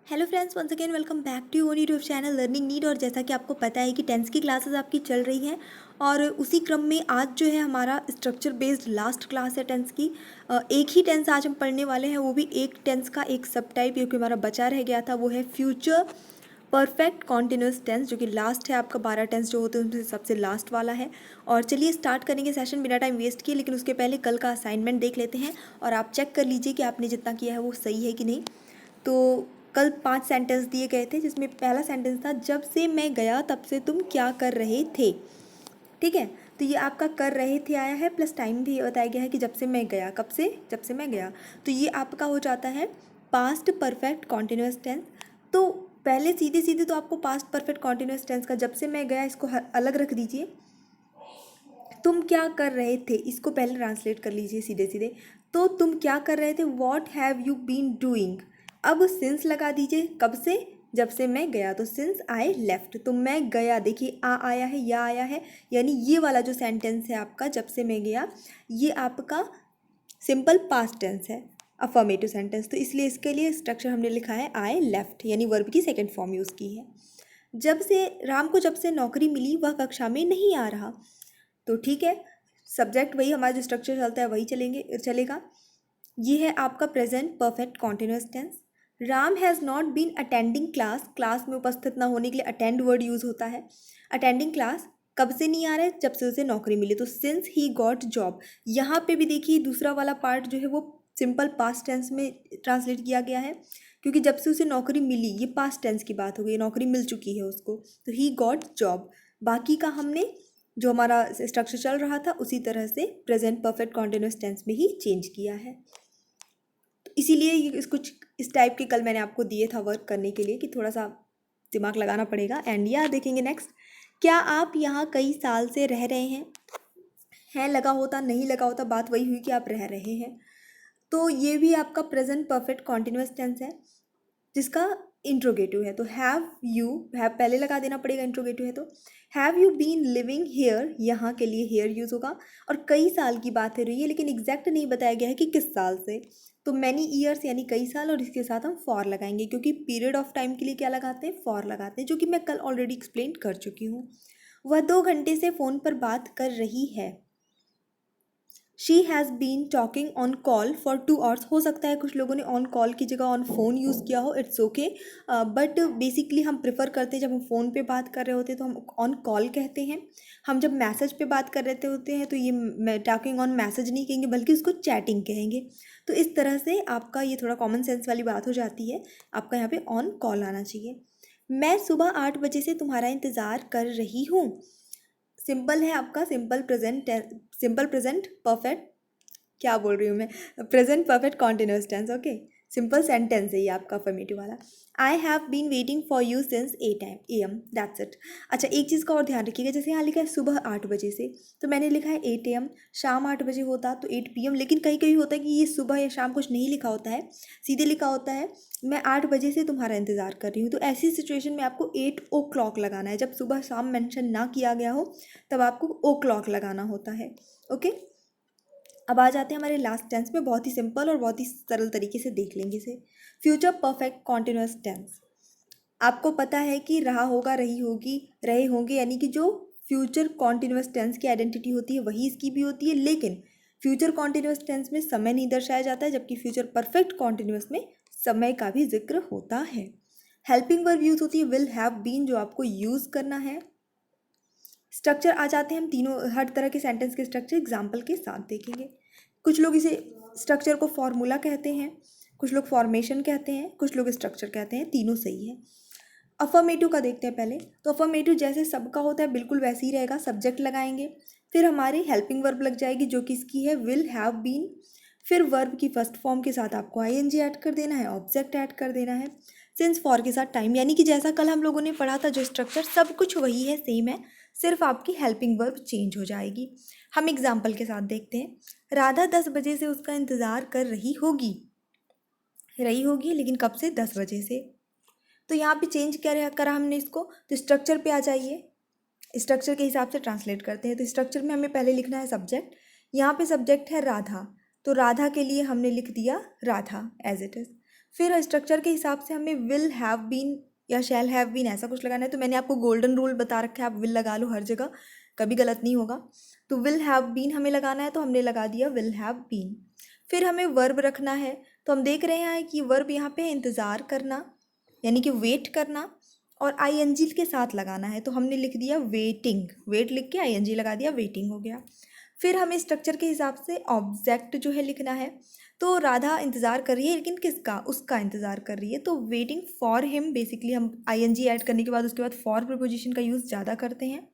Hello friends, once again welcome back to your YouTube channel learning need. और जैसा कि आपको पता है कि टेंथ की क्लासेस आपकी चल रही हैं और उसी क्रम में आज जो है हमारा स्ट्रक्चर बेस्ड लास्ट क्लास है टेंथ की। एक ही टेंस आज हम पढ़ने वाले हैं, वो भी एक टेंस का एक सब टाइप क्योंकि हमारा बचा रह गया था, वो है फ्यूचर परफेक्ट कॉन्टिन्यूस टेंस, जो कि लास्ट है आपका। 12 टेंस जो होते हैं उनमें सबसे लास्ट वाला है। और चलिए स्टार्ट करेंगे सेशन बिना टाइम वेस्ट किए, लेकिन उसके पहले कल का असाइनमेंट देख लेते हैं और आप चेक कर लीजिए कि आपने जितना किया है वो सही है कि नहीं। तो कल 5 सेंटेंस दिए गए थे, जिसमें पहला सेंटेंस था जब से मैं गया तब से तुम क्या कर रहे थे। ठीक है, तो ये आपका कर रहे थे आया है, प्लस टाइम भी बताया गया है कि जब से मैं गया, कब से, जब से मैं गया। तो ये आपका हो जाता है पास्ट परफेक्ट कॉन्टिन्यूस टेंस। तो पहले सीधे सीधे तो आपको पास्ट परफेक्ट कॉन्टिन्यूस टेंस का जब से मैं गया इसको अलग रख दीजिए। तुम क्या कर रहे थे इसको पहले ट्रांसलेट कर लीजिए सीधे सीधे। तो तुम क्या कर रहे थे, what have you been doing. अब सिंस लगा दीजिए, कब से, जब से मैं गया, तो सिंस आई लेफ्ट। तो मैं गया, देखिए आ आया है, या आया है, यानी ये वाला जो सेंटेंस है आपका जब से मैं गया, ये आपका सिंपल पास्ट टेंस है, अफर्मेटिव सेंटेंस। तो इसलिए इसके लिए स्ट्रक्चर हमने लिखा है आई लेफ्ट, यानी वर्ब की सेकेंड फॉर्म यूज़ की है। जब से राम को जब से नौकरी मिली वह कक्षा में नहीं आ रहा। तो ठीक है, सब्जेक्ट वही, हमारा जो स्ट्रक्चर चलता है वही चलेगा। ये है आपका present perfect continuous tense. Ram has not been attending class, class में उपस्थित ना होने के लिए अटेंड वर्ड यूज़ होता है। अटेंडिंग क्लास कब से नहीं आ रहा है, जब से उसे नौकरी मिली, तो सिंस ही गॉट जॉब। यहाँ पे भी देखिए दूसरा वाला पार्ट जो है वो सिंपल पास्ट टेंस में ट्रांसलेट किया गया है, क्योंकि जब से उसे नौकरी मिली, ये पास्ट टेंस की बात हो गई, नौकरी मिल चुकी है उसको, तो ही गॉट जॉब। बाकी का हमने जो हमारा स्ट्रक्चर चल रहा था उसी तरह से प्रेजेंट परफेक्ट कॉन्टिन्यूस टेंस में ही चेंज किया है। तो इसीलिए ये कुछ इस टाइप के कल मैंने आपको दिए था वर्क करने के लिए कि थोड़ा सा दिमाग लगाना पड़ेगा। एंड या देखेंगे नेक्स्ट, क्या आप यहाँ कई साल से रह रहे हैं। है लगा होता, नहीं लगा होता, बात वही हुई कि आप रह रहे हैं। तो ये भी आपका प्रेजेंट परफेक्ट कॉन्टिन्यूस टेंस है, जिसका इंट्रोगेटिव है। तो हैव पहले लगा देना पड़ेगा, इंट्रोगेटिव है तो have you been living here, यहाँ के लिए हेयर यूज़ होगा। और कई साल की बात हो रही है, लेकिन एग्जैक्ट नहीं बताया गया है कि किस साल से। तो मैनी ईयर्स यानी कई साल, और इसके साथ हम फॉर लगाएंगे, क्योंकि पीरियड ऑफ टाइम के लिए क्या लगाते हैं, फॉर लगाते हैं, जो कि मैं कल ऑलरेडी एक्सप्लेन कर चुकी हूँ। वह 2 घंटे से फ़ोन पर बात कर रही है। She has been talking on call for 2 hours. हो सकता है कुछ लोगों ने ऑन कॉल की जगह ऑन फ़ोन यूज़ किया हो, इट्स ओके, बट बेसिकली हम प्रेफर करते हैं जब हम फ़ोन पे बात कर रहे होते हैं तो हम ऑन कॉल कहते हैं। हम जब मैसेज पे बात कर रहे होते हैं तो ये टॉकिंग ऑन मैसेज नहीं कहेंगे, बल्कि उसको चैटिंग कहेंगे। तो इस तरह से आपका ये थोड़ा कॉमन सेंस वाली बात हो जाती है, आपका यहाँ पे ऑन कॉल आना चाहिए। मैं सुबह 8 बजे से तुम्हारा इंतज़ार कर रही हूँ। सिंपल है आपका सिंपल प्रेजेंट परफेक्ट, क्या बोल रही हूँ मैं, present perfect continuous tense. Okay, simple sentence है ये आपका अफर्मेटिव वाला। I have been waiting for you since 8 AM, that's it. अच्छा, एक चीज़ का और ध्यान रखिएगा, जैसे यहाँ लिखा है सुबह 8 बजे से, तो मैंने लिखा है 8 AM, शाम 8 बजे होता तो 8 PM, लेकिन कहीं कहीं होता है कि ये सुबह या शाम कुछ नहीं लिखा होता है, सीधे लिखा होता है मैं 8 बजे से तुम्हारा इंतज़ार कर रही हूँ। तो ऐसी सिचुएशन में आपको 8 o'clock लगाना है, जब सुबह शाम मेंशन ना किया गया हो तब आपको o'clock लगाना होता है। ओके, अब आ जाते हैं हमारे लास्ट टेंस में, बहुत ही सिंपल और बहुत ही सरल तरीके से देख लेंगे इसे। फ्यूचर परफेक्ट कॉन्टिन्यूस टेंस, आपको पता है कि रहा होगा, रही होगी, रहे होंगे, यानी कि जो फ्यूचर कॉन्टिन्यूस टेंस की आइडेंटिटी होती है वही इसकी भी होती है, लेकिन फ्यूचर कॉन्टिन्यूस टेंस में समय नहीं दर्शाया जाता है, जबकि फ्यूचर परफेक्ट कॉन्टिन्यूस में समय का भी जिक्र होता है। हेल्पिंग वर्ब यूज होती है विल हैव बीन, जो आपको यूज करना है। स्ट्रक्चर आ जाते हैं हम तीनों, हर तरह के सेंटेंस के स्ट्रक्चर एग्जाम्पल के साथ देखेंगे। कुछ लोग इसे स्ट्रक्चर को फॉर्मूला कहते हैं, कुछ लोग फॉर्मेशन कहते हैं, कुछ लोग स्ट्रक्चर कहते हैं, तीनों सही है। अफर्मेटिव का देखते हैं पहले। तो अफर्मेटिव जैसे सबका होता है बिल्कुल वैसे ही रहेगा, सब्जेक्ट लगाएंगे, फिर हमारी हेल्पिंग वर्ब लग जाएगी जो कि इसकी है विल हैव बीन, फिर वर्ब की फर्स्ट फॉर्म के साथ आपको आईएनजी ऐड कर देना है, ऑब्जेक्ट ऐड कर देना है, सिंस फॉर के साथ टाइम, यानी कि जैसा कल हम लोगों ने पढ़ा था जो स्ट्रक्चर सब कुछ वही है, सेम है, सिर्फ आपकी हेल्पिंग वर्ब चेंज हो जाएगी। हम एग्जाम्पल के साथ देखते हैं। राधा 10 बजे से उसका इंतज़ार कर रही होगी, लेकिन कब से, 10 बजे से। तो यहाँ पे चेंज करा हमने इसको, तो स्ट्रक्चर पे आ जाइए, स्ट्रक्चर के हिसाब से ट्रांसलेट करते हैं। तो स्ट्रक्चर में हमें पहले लिखना है सब्जेक्ट, यहाँ पे सब्जेक्ट है राधा, तो राधा के लिए हमने लिख दिया राधा एज इट इज़। फिर स्ट्रक्चर के हिसाब से हमें विल हैव बीन या शैल हैव बीन ऐसा कुछ लगाना है। तो मैंने आपको गोल्डन रूल बता रखा है, आप विल लगा लो हर जगह, कभी गलत नहीं होगा। तो विल हैव बीन हमें लगाना है, तो हमने लगा दिया विल हैव बीन। फिर हमें वर्ब रखना है, तो हम देख रहे हैं कि वर्ब यहाँ पे इंतज़ार करना, यानी कि वेट करना, और आईएनजी के साथ लगाना है, तो हमने लिख दिया वेटिंग। वेट लिख के आईएनजी लगा दिया, वेटिंग हो गया। फिर हमें स्ट्रक्चर के हिसाब से ऑब्जेक्ट जो है लिखना है। तो राधा इंतज़ार कर रही है, लेकिन किसका? उसका इंतज़ार कर रही है, तो वेटिंग फॉर हिम। बेसिकली हम आईएनजी ऐड करने के बाद उसके बाद फॉर प्रीपोजिशन का यूज़ ज़्यादा करते हैं।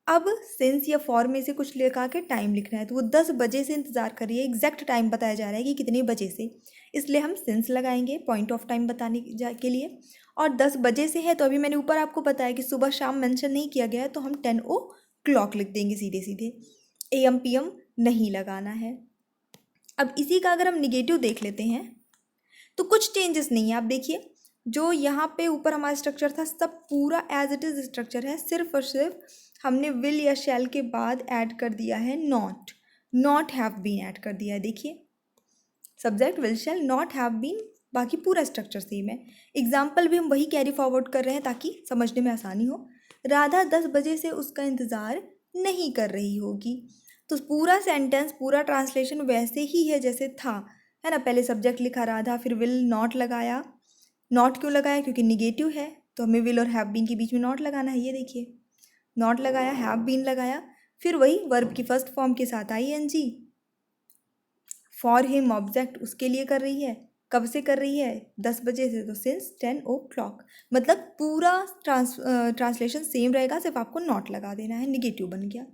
अब सिंस या फॉर में से कुछ लिखा के टाइम लिखना है, तो वो 10 बजे से इंतज़ार कर रही है। एग्जैक्ट टाइम बताया जा रहा है कि कितने बजे से, इसलिए हम सिंस लगाएंगे पॉइंट ऑफ टाइम बताने के लिए। और 10 बजे से है, तो अभी मैंने ऊपर आपको बताया कि सुबह शाम मेंशन नहीं किया गया है, तो हम 10 o'clock लिख देंगे सीधे सीधे, AM PM नहीं लगाना है। अब इसी का अगर हम निगेटिव देख लेते हैं तो कुछ चेंजेस नहीं है। आप देखिए, जो यहाँ पे ऊपर हमारा स्ट्रक्चर था सब पूरा एज इट इज़ स्ट्रक्चर है, सिर्फ और सिर्फ हमने विल या शैल के बाद ऐड कर दिया है not. Not have been add कर दिया है। देखिए, subject will shall not have been, बाकी पूरा स्ट्रक्चर सेम है। एग्जाम्पल भी हम वही कैरी फॉरवर्ड कर रहे हैं ताकि समझने में आसानी हो। राधा 10 बजे से उसका इंतज़ार नहीं कर रही होगी, तो पूरा सेंटेंस, पूरा ट्रांसलेशन वैसे ही है जैसे था, है ना। पहले सब्जेक्ट लिखा राधा, फिर विल नॉट लगाया। नॉट क्यों लगाया? क्योंकि निगेटिव है, तो हमें विल और हैव बीन के बीच में नॉट लगाना है। ये देखिए, नॉट लगाया, हैव बीन लगाया, फिर वही वर्ब की फर्स्ट फॉर्म के साथ आईएनजी। फॉर हिम ऑब्जेक्ट उसके लिए कर रही है, कब से कर रही है? 10 बजे से, तो सिंस 10 o'clock। मतलब पूरा ट्रांसलेशन सेम रहेगा, सिर्फ आपको नॉट लगा देना है, निगेटिव बन गया।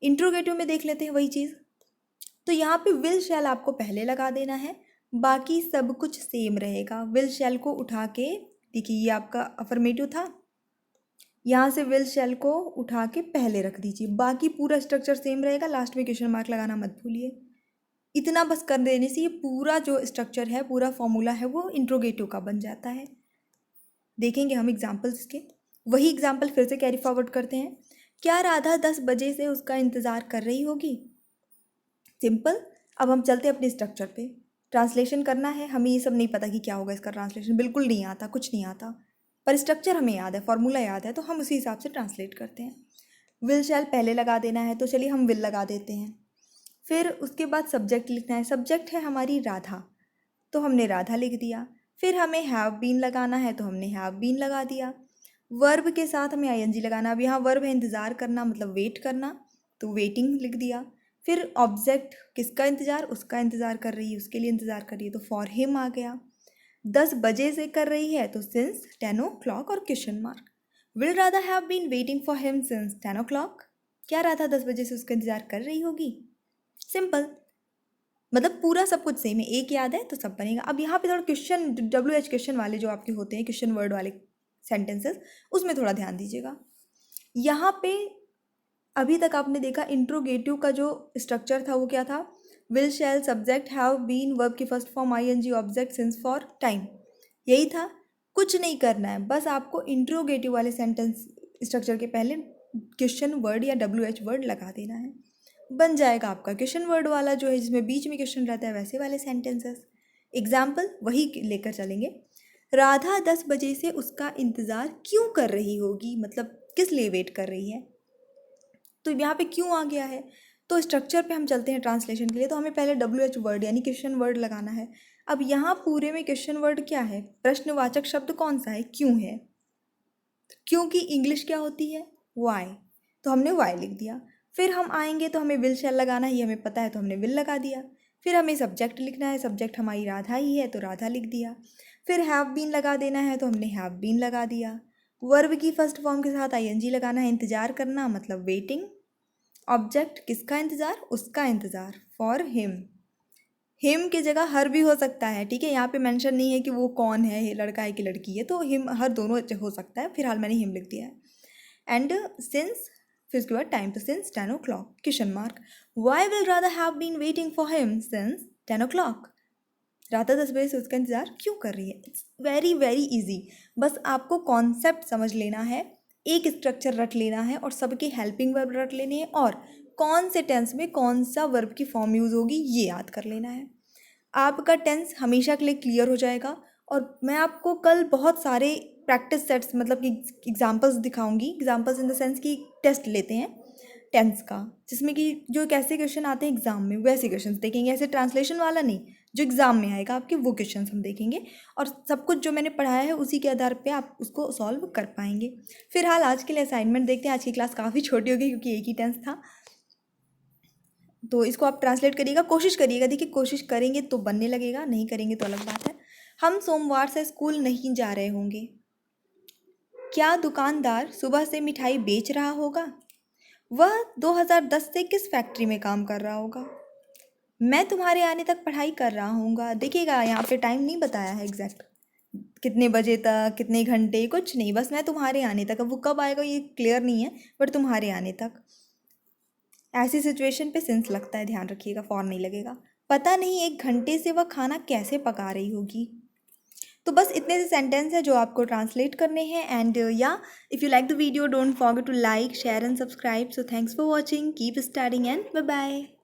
इंट्रोगेटिव में देख लेते हैं वही चीज़। तो यहाँ पे विल शैल आपको पहले लगा देना है, बाकी सब कुछ सेम रहेगा। विल शैल को उठा के, देखिए ये आपका अफर्मेटिव था, यहाँ से विल शैल को उठा के पहले रख दीजिए, बाकी पूरा स्ट्रक्चर सेम रहेगा। लास्ट में क्वेश्चन मार्क लगाना मत भूलिए। इतना बस कर देने से ये पूरा जो स्ट्रक्चर है, पूरा फॉर्मूला है, वो इंट्रोगेटिव का बन जाता है। देखेंगे हम एग्जाम्पल्स के, वही एग्जाम्पल फिर से कैरी फॉरवर्ड करते हैं। क्या राधा 10 बजे से उसका इंतज़ार कर रही होगी? सिंपल। अब हम चलते हैं अपने स्ट्रक्चर पे, ट्रांसलेशन करना है। हमें ये सब नहीं पता कि क्या होगा इसका ट्रांसलेशन, बिल्कुल नहीं आता, कुछ नहीं आता, पर स्ट्रक्चर हमें याद है, फॉर्मूला याद है, तो हम उसी हिसाब से ट्रांसलेट करते हैं। विल शैल पहले लगा देना है, तो चलिए हम विल लगा देते हैं। फिर उसके बाद सब्जेक्ट लिखना है। सब्जेक्ट है हमारी राधा, तो हमने राधा लिख दिया। फिर हमें हैव बीन लगाना है, तो हमने हैव बीन लगा दिया। वर्ब के साथ हमें आईएनजी लगाना। अब यहाँ वर्ब है इंतज़ार करना, मतलब वेट करना, तो वेटिंग लिख दिया। फिर ऑब्जेक्ट किसका इंतज़ार? उसका इंतज़ार कर रही है, उसके लिए इंतज़ार कर रही है, तो फॉर हिम आ गया। 10 बजे से कर रही है, तो सिंस 10 o'clock और question mark. Will Radha have been waiting for him since 10 o'clock? क्या राधा 10 बजे से उसका इंतज़ार कर रही होगी? सिंपल। मतलब पूरा सब कुछ सेम है, एक याद है तो सब बनेगा। अब यहाँ पे थोड़ा क्वेश्चन, WH क्वेश्चन वाले जो आपके होते हैं, क्वेश्चन वर्ड वाले सेंटेंसेस, उसमें थोड़ा ध्यान दीजिएगा। यहाँ पे अभी तक आपने देखा इंट्रोगेटिव का जो स्ट्रक्चर था वो क्या था? Will shall subject have been verb की first form ING object since for time, यही था। कुछ नहीं करना है, बस आपको इंट्रोगेटिव वाले सेंटेंस स्ट्रक्चर के पहले क्वेश्चन वर्ड या WH वर्ड लगा देना है, बन जाएगा आपका क्वेश्चन वर्ड वाला जो है, जिसमें बीच में क्वेश्चन रहता है, वैसे वाले सेंटेंसेस। एग्जाम्पल वही लेकर चलेंगे। राधा 10 बजे से उसका इंतज़ार क्यों कर रही होगी, मतलब किस लिए वेट कर रही है, तो यहाँ पे क्यों आ गया है। तो स्ट्रक्चर पे हम चलते हैं ट्रांसलेशन के लिए, तो हमें पहले WH वर्ड यानी क्वेश्चन वर्ड लगाना है। अब यहाँ पूरे में क्वेश्चन वर्ड क्या है? प्रश्नवाचक शब्द कौन सा है? क्यों है, क्योंकि इंग्लिश क्या होती है? वाई, तो हमने वाई लिख दिया। फिर हम आएंगे तो हमें विल शैल लगाना है, ये हमें पता है, तो हमने विल लगा दिया। फिर हमें सब्जेक्ट लिखना है, सब्जेक्ट हमारी राधा ही है, तो राधा लिख दिया। फिर हैव बीन लगा देना है, तो हमने हैव बीन लगा दिया। वर्ब की फर्स्ट फॉर्म के साथ आईएनजी लगाना है, इंतजार करना मतलब वेटिंग। ऑब्जेक्ट किसका इंतज़ार? उसका इंतज़ार, फॉर हिम। हिम की जगह हर भी हो सकता है, ठीक है। यहाँ पे मेंशन नहीं है कि वो कौन है, लड़का है कि लड़की है, तो हिम हर दोनों हो सकता है। फिलहाल मैंने हिम लिख दिया है। एंड सिंस, फिर उसके बाद टाइम, तो since 10 o'clock question mark. Why will Radha have been waiting for him since 10 o'clock? Radha 10 बजे से उसका इंतज़ार क्यों कर रही है? इट्स वेरी वेरी ईजी, बस आपको कॉन्सेप्ट समझ लेना है, एक स्ट्रक्चर रट लेना है और सबके हेल्पिंग वर्ब रट लेने हैं, और कौन से टेंस में कौन सा वर्ब की फॉर्म यूज़ होगी ये याद कर लेना है। आपका टेंस हमेशा के लिए क्लियर हो जाएगा। और मैं आपको कल बहुत सारे प्रैक्टिस सेट्स मतलब कि एग्जांपल्स दिखाऊंगी। एग्जांपल्स इन द सेंस कि टेस्ट लेते हैं टेंस का, जिसमें कि जो कैसे क्वेश्चन आते हैं एग्जाम में वैसे क्वेश्चन देखेंगे, ऐसे ट्रांसलेशन वाला नहीं, जो एग्जाम में आएगा आपके वो क्वेश्चन हम देखेंगे। और सब कुछ जो मैंने पढ़ाया है उसी के आधार पे आप उसको सॉल्व कर पाएंगे। फिलहाल आज के लिए असाइनमेंट देखते हैं। आज की क्लास काफ़ी छोटी हो गई क्योंकि एक ही टेंस था। तो इसको आप ट्रांसलेट करिएगा, कोशिश करिएगा। देखिए कोशिश करेंगे तो बनने लगेगा, नहीं करेंगे तो अलग बात है। हम सोमवार से स्कूल नहीं जा रहे होंगे। क्या दुकानदार सुबह से मिठाई बेच रहा होगा? वह 2010 से किस फैक्ट्री में काम कर रहा होगा? मैं तुम्हारे आने तक पढ़ाई कर रहा हूँगा। देखिएगा यहाँ पे टाइम नहीं बताया है एग्जैक्ट, कितने बजे तक, कितने घंटे, कुछ नहीं, बस मैं तुम्हारे आने तक। अब वो कब आएगा ये क्लियर नहीं है, बट तुम्हारे आने तक। ऐसी सिचुएशन पे सिंस लगता है, ध्यान रखिएगा, फॉर नहीं लगेगा। पता नहीं 1 घंटे से वह खाना कैसे पका रही होगी। तो बस इतने से सेंटेंस है जो आपको ट्रांसलेट करने हैं। एंड या if you like the video don't forget to like share and subscribe. So thanks for watching, keep studying and bye bye.